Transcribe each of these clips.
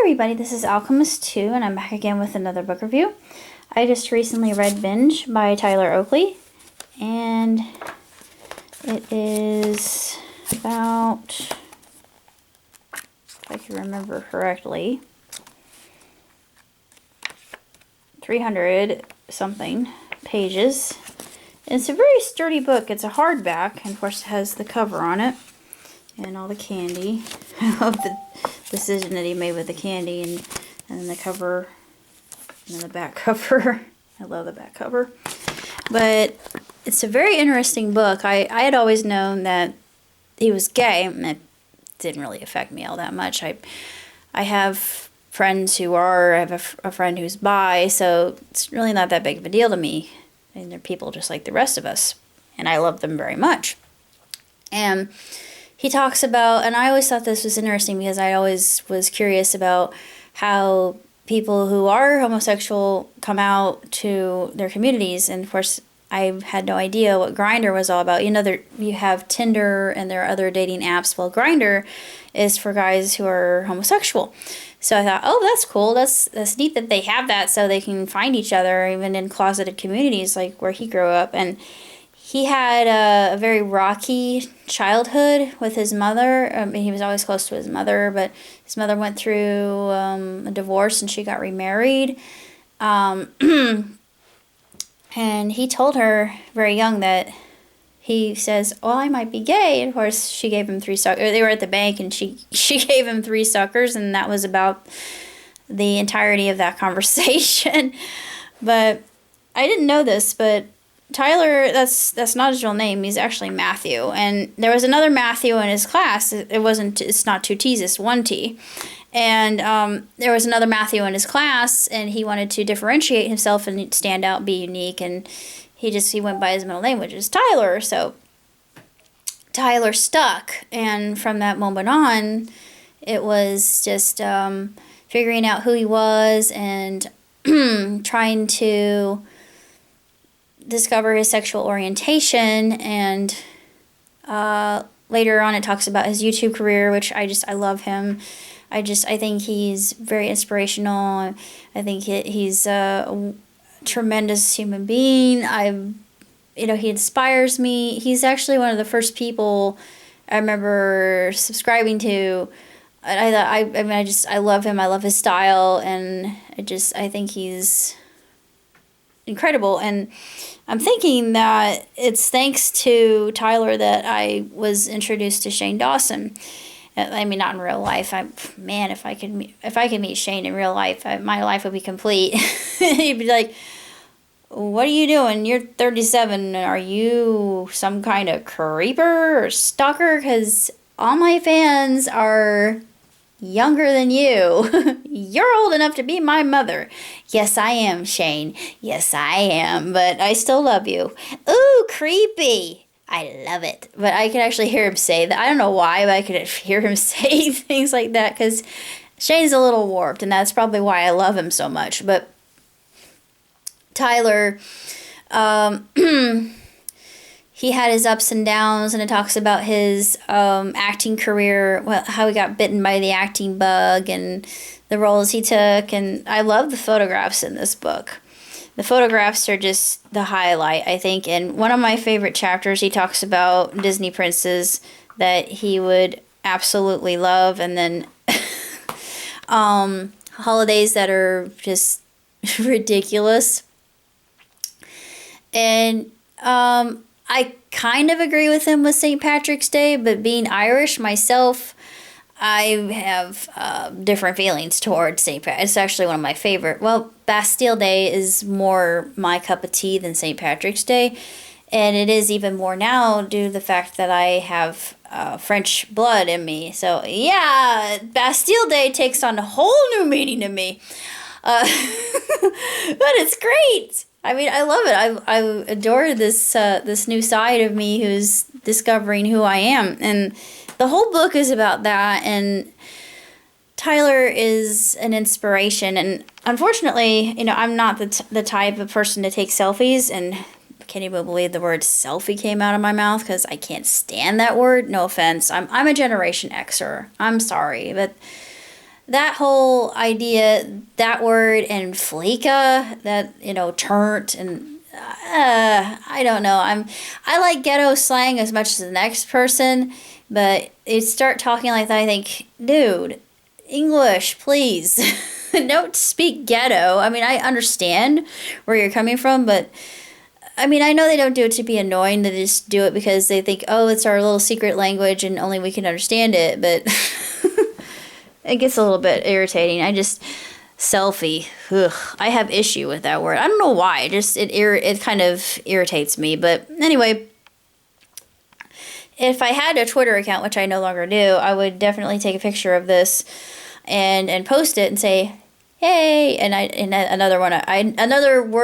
everybody, this is Alchemist 2, and I'm back again with another book review. I just recently read Binge by Tyler Oakley, and it is about, if I can remember correctly, 300 something pages. And it's a very sturdy book. It's a hardback, and of course it has the cover on it and all the candy. I love the decision that he made with the candy and then the cover and then the back cover. I love the back cover. But it's a very interesting book. I had always known that he was gay, and it didn't really affect me all that much. I have friends who are, I have a friend who's bi, so it's really not that big of a deal to me. And they're people just like the rest of us, and I love them very much. And he talks about, and I always thought this was interesting because I always was curious about how people who are homosexual come out to their communities. And of course, I had no idea what Grindr was all about. You know, you have Tinder and there are other dating apps. Well, Grindr is for guys who are homosexual. So I thought, oh, that's cool. That's neat that they have that so they can find each other even in closeted communities like where he grew up. And he had a very rocky childhood with his mother. He was always close to his mother, but his mother went through a divorce and she got remarried. And he told her very young that he says, well, I might be gay. And of course, she gave him 3 suckers. They were at the bank and she gave him 3 suckers, and that was about the entirety of that conversation. But I didn't know this, but Tyler, that's not his real name. He's actually Matthew. And there was another Matthew in his class. It's not 2 T's, it's 1 T. And there was another Matthew in his class, and he wanted to differentiate himself and stand out, be unique, and he went by his middle name, which is Tyler. So Tyler stuck, and from that moment on, it was just figuring out who he was and trying to discover his sexual orientation. And later on it talks about his YouTube career, which I love him. I think he's very inspirational. I think he's a tremendous human being. He inspires me. He's actually one of the first people I remember subscribing to. I love him. I love his style, and I think he's incredible. And I'm thinking that it's thanks to Tyler that I was introduced to Shane Dawson. I mean, not in real life. If I could meet Shane in real life, my life would be complete. He'd be like, "What are you doing? You're 37. Are you some kind of creeper or stalker? Because all my fans are younger than you. You're old enough to be my mother." Yes, I am, Shane. Yes, I am. But I still love you. Ooh, creepy. I love it. But I could actually hear him say that. I don't know why, but I could hear him say things like that because Shane's a little warped, and that's probably why I love him so much. But Tyler, he had his ups and downs, and it talks about his acting career, how he got bitten by the acting bug, and the roles he took. And I love the photographs in this book. The photographs are just the highlight, I think. And one of my favorite chapters, he talks about Disney princes that he would absolutely love, and then holidays that are just ridiculous. And I kind of agree with him with St. Patrick's Day, but being Irish myself, I have different feelings towards St. Patrick's. It's actually one of my favorite. Well, Bastille Day is more my cup of tea than St. Patrick's Day. And it is even more now due to the fact that I have French blood in me. So, yeah, Bastille Day takes on a whole new meaning to me. But it's great. I mean, I love it. I adore this new side of me who's discovering who I am. And the whole book is about that. And Tyler is an inspiration. And unfortunately, I'm not the type of person to take selfies. And I can't even believe the word selfie came out of my mouth because I can't stand that word. No offense. I'm a Generation Xer. I'm sorry. But that whole idea, that word, and fleeka, that, turnt, and I don't know. I like ghetto slang as much as the next person, but you start talking like that, I think, dude, English, please. Don't speak ghetto. I mean, I understand where you're coming from, but I mean, I know they don't do it to be annoying. They just do it because they think, oh, it's our little secret language and only we can understand it. But it gets a little bit irritating. Selfie. Ugh, I have issue with that word. I don't know why. It kind of irritates me. But anyway, if I had a Twitter account, which I no longer do, I would definitely take a picture of this and post it and say, hey, and another word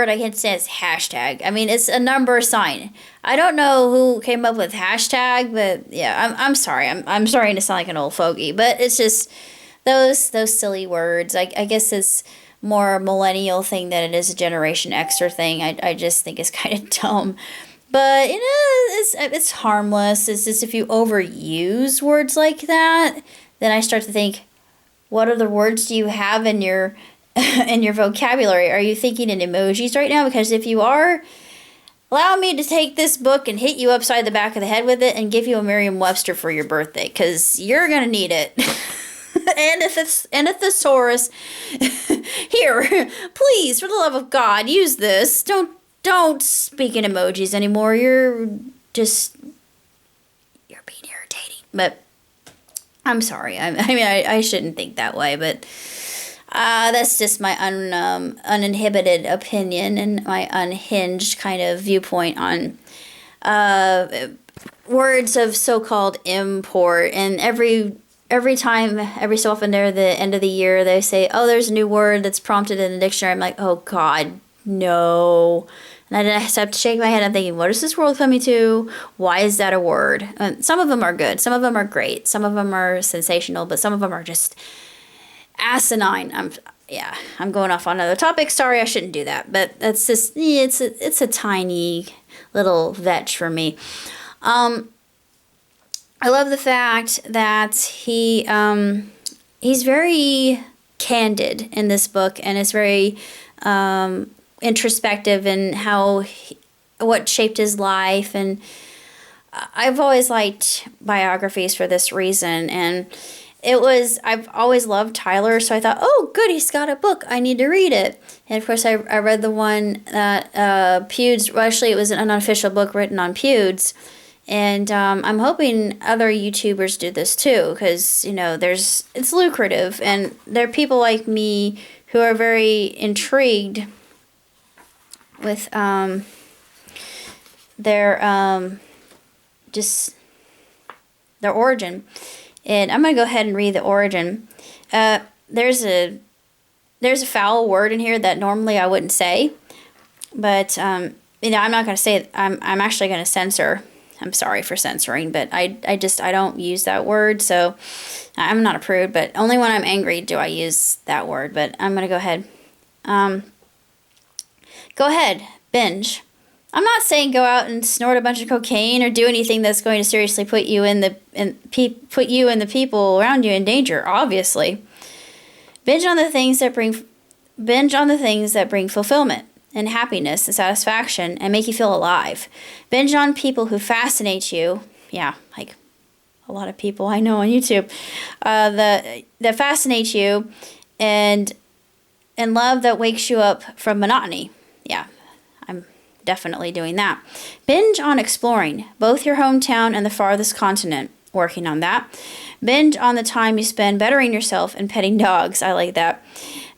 I can say is hashtag. I mean, it's a number sign. I don't know who came up with hashtag, but yeah, I'm sorry. I'm starting to sound like an old fogey, but it's just those silly words. I guess it's more a millennial thing than it is a Generation Xer thing. I just think it's kind of dumb. But it's harmless. It's just if you overuse words like that, then I start to think, what other words do you have in your in your vocabulary? Are you thinking in emojis right now? Because if you are, allow me to take this book and hit you upside the back of the head with it and give you a Merriam-Webster for your birthday, because you're going to need it. And a thesaurus. Here, please, for the love of God, use this. Don't speak in emojis anymore. You're being irritating. But I'm sorry. I shouldn't think that way, but that's just my uninhibited opinion and my unhinged kind of viewpoint on words of so-called import. And every so often near the end of the year, they say, oh, there's a new word that's prompted in the dictionary. I'm like, oh, God, no. And I just have to shake my head. I'm thinking, what is this world coming to? Why is that a word? And some of them are good. Some of them are great. Some of them are sensational. But some of them are just asinine. I'm going off on another topic. Sorry, I shouldn't do that. But that's just, it's a tiny little vetch for me. I love the fact that he's very candid in this book, and is very introspective in what shaped his life. And I've always liked biographies for this reason. And I've always loved Tyler, so I thought, oh, good, he's got a book. I need to read it. And of course, I read the one that Pewds, well, actually, it was an unofficial book written on Pewds. And I'm hoping other YouTubers do this too, because, it's lucrative. And there are people like me who are very intrigued with their origin. And I'm going to go ahead and read the origin. There's a foul word in here that normally I wouldn't say, but I'm not going to say it. I'm actually going to censor. I'm sorry for censoring, but I don't use that word, so I'm not a prude, but only when I'm angry do I use that word. But I'm going to go ahead. Go ahead, binge. I'm not saying go out and snort a bunch of cocaine or do anything that's going to seriously put you and the people around you in danger, obviously. Binge on the things that bring fulfillment and happiness and satisfaction and make you feel alive. Binge on people who fascinate you. Yeah, like a lot of people I know on YouTube. That fascinate you, and love that wakes you up from monotony. Yeah, I'm definitely doing that. Binge on exploring both your hometown and the farthest continent. Working on that. Binge on the time you spend bettering yourself and petting dogs. I like that.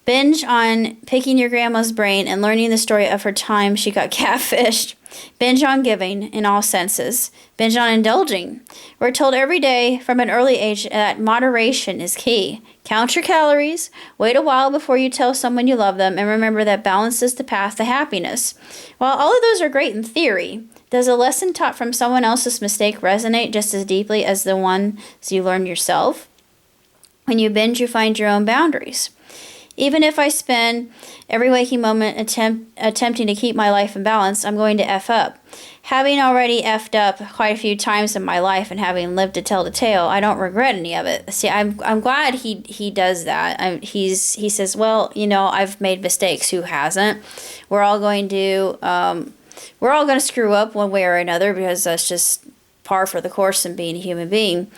Binge on picking your grandma's brain and learning the story of her time she got catfished. Binge on giving in all senses. Binge on indulging. We're told every day from an early age that moderation is key. Count your calories, wait a while before you tell someone you love them, and remember that balance is the path to happiness. While all of those are great in theory, does a lesson taught from someone else's mistake resonate just as deeply as the ones you learned yourself? When you binge, you find your own boundaries. Even if I spend every waking moment attempting to keep my life in balance, I'm going to F up. Having already F'd up quite a few times in my life and having lived to tell the tale, I don't regret any of it. See, I'm glad he does that. He says, well, you know, I've made mistakes. Who hasn't? We're all going to screw up one way or another, because that's just par for the course in being a human being.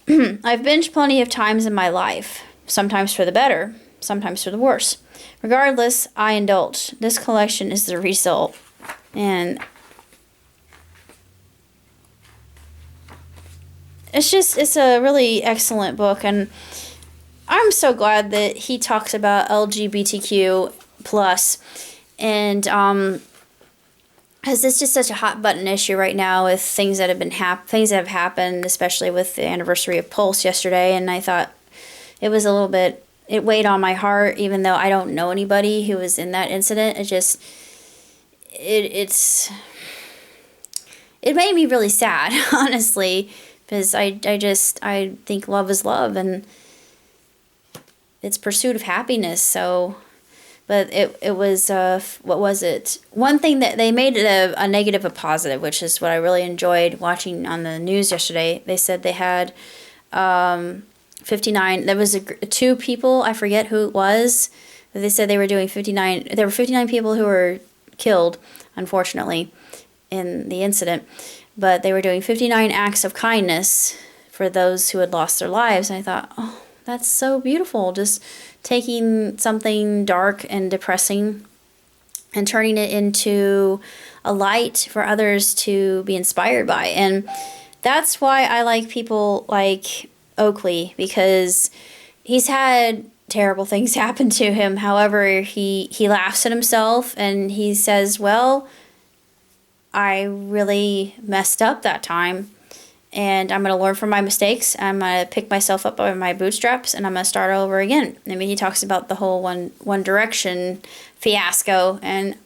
I've binged plenty of times in my life, sometimes for the better, sometimes for the worse. Regardless, I indulge. This collection is the result. And it's a really excellent book, and I'm so glad that he talks about LGBTQ plus, and because it's just such a hot button issue right now with things that have happened, especially with the anniversary of Pulse yesterday. And I thought it was a little bit, it weighed on my heart, even though I don't know anybody who was in that incident. It made me really sad, honestly, because I think love is love, and it's pursuit of happiness. So, but it was, what was it? One thing that they made it a negative a positive, which is what I really enjoyed watching on the news yesterday. They said they had 59, there was two people, I forget who it was, but they said they were doing 59, there were 59 people who were killed, unfortunately, in the incident, but they were doing 59 acts of kindness for those who had lost their lives. And I thought, oh, that's so beautiful, just taking something dark and depressing and turning it into a light for others to be inspired by. And that's why I like people like Oakley, because he's had terrible things happen to him. However, he laughs at himself and he says, well, I really messed up that time, and I'm going to learn from my mistakes. I'm going to pick myself up by my bootstraps, and I'm going to start over again. I mean, he talks about the whole One Direction fiasco, and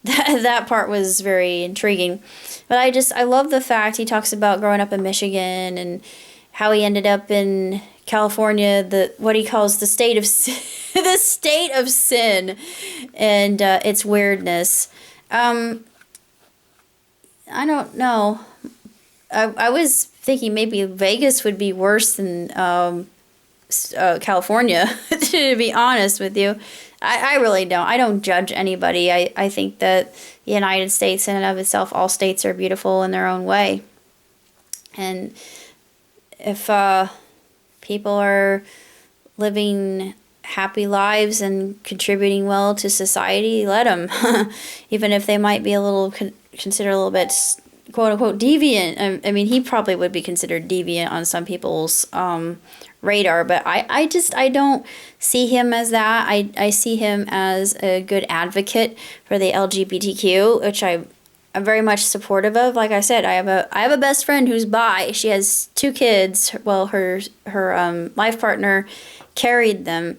that part was very intriguing. But I love the fact he talks about growing up in Michigan and how he ended up in California, what he calls the state of the state of sin, and its weirdness. I don't know. I was thinking maybe Vegas would be worse than California, to be honest with you. I really don't. I don't judge anybody. I think that the United States in and of itself, all states are beautiful in their own way. And if people are living happy lives and contributing well to society, let them. Even if they might be considered a little bit, quote unquote, deviant. I mean, he probably would be considered deviant on some people's radar, but I don't see him as that. I see him as a good advocate for the LGBTQ, which I'm very much supportive of. Like I said, I have a best friend who's bi. She has 2 kids. Well, her life partner carried them,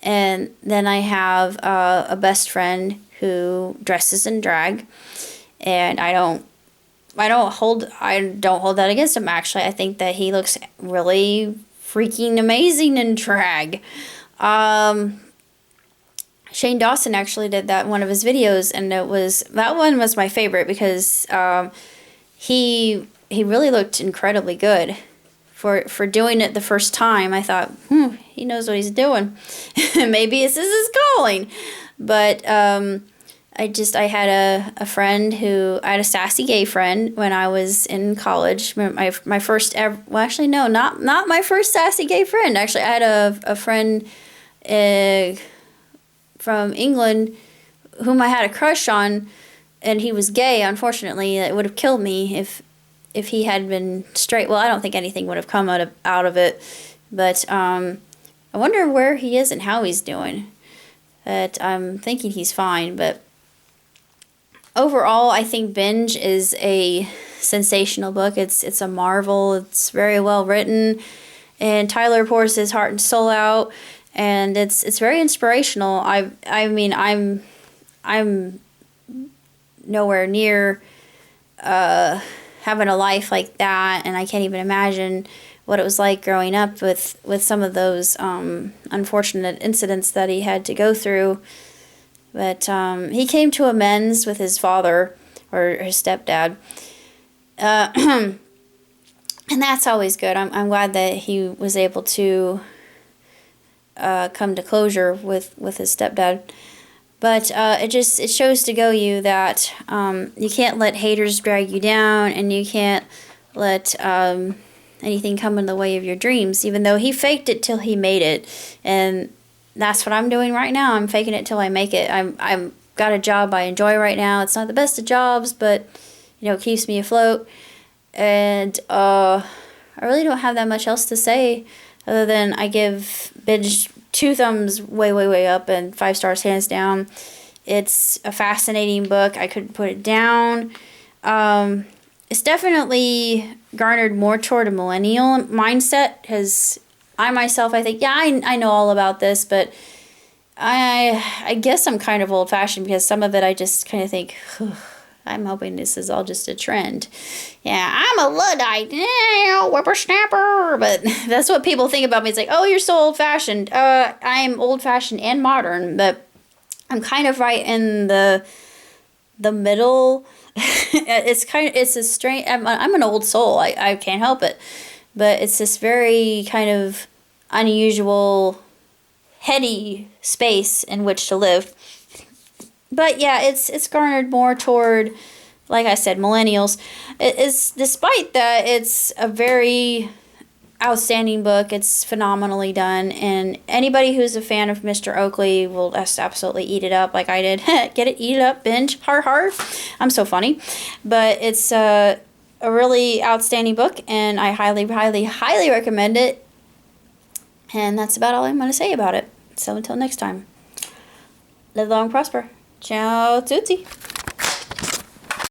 and then I have a best friend who dresses in drag, and I don't hold that against him. Actually, I think that he looks really freaking amazing in drag. Shane Dawson actually did that in one of his videos, and that one was my favorite because he really looked incredibly good for doing it the first time. I thought, he knows what he's doing. Maybe this is his calling. But I had a friend I had a sassy gay friend when I was in college. My first ever, well, actually, no, not my first sassy gay friend. Actually, I had a friend from England whom I had a crush on, and he was gay. Unfortunately, it would have killed me if he had been straight. Well, I don't think anything would have come out of it, but I wonder where he is and how he's doing. But I'm thinking he's fine. But overall, I think Binge is a sensational book. It's a marvel. It's very well written, and Tyler pours his heart and soul out, and it's very inspirational. I mean, I'm nowhere near having a life like that, and I can't even imagine what it was like growing up with some of those unfortunate incidents that he had to go through. But he came to amends with his father, or his stepdad. And that's always good. I'm glad that he was able to come to closure with his stepdad. But it shows to go you that you can't let haters drag you down, and you can't let anything come in the way of your dreams. Even though he faked it till he made it, and that's what I'm doing right now. I'm faking it till I make it. I'm got a job I enjoy right now. It's not the best of jobs, but it keeps me afloat. And I really don't have that much else to say other than I give Binge 2 thumbs way, way, way up and 5 stars hands down. It's a fascinating book. I couldn't put it down. It's definitely garnered more toward a millennial mindset, because I myself, I think, yeah, I know all about this, but I guess I'm kind of old-fashioned, because some of it I just kind of think, I'm hoping this is all just a trend. Yeah, I'm a Luddite, whippersnapper, but that's what people think about me. It's like, oh, you're so old-fashioned. I'm old-fashioned and modern, but I'm kind of right in the middle. It's a strange. I'm an old soul. I can't help it, but it's this very kind of unusual, heady space in which to live. But yeah, it's garnered more toward, like I said, millennials. It's, despite that, it's a very outstanding book. It's phenomenally done, and anybody who's a fan of Mr. Oakley will just absolutely eat it up like I did. Get it, eat it up, binge, har har. I'm so funny. But it's a really outstanding book, and I highly, highly, highly recommend it. And that's about all I'm going to say about it. So until next time, live long, prosper. Ciao, tutti.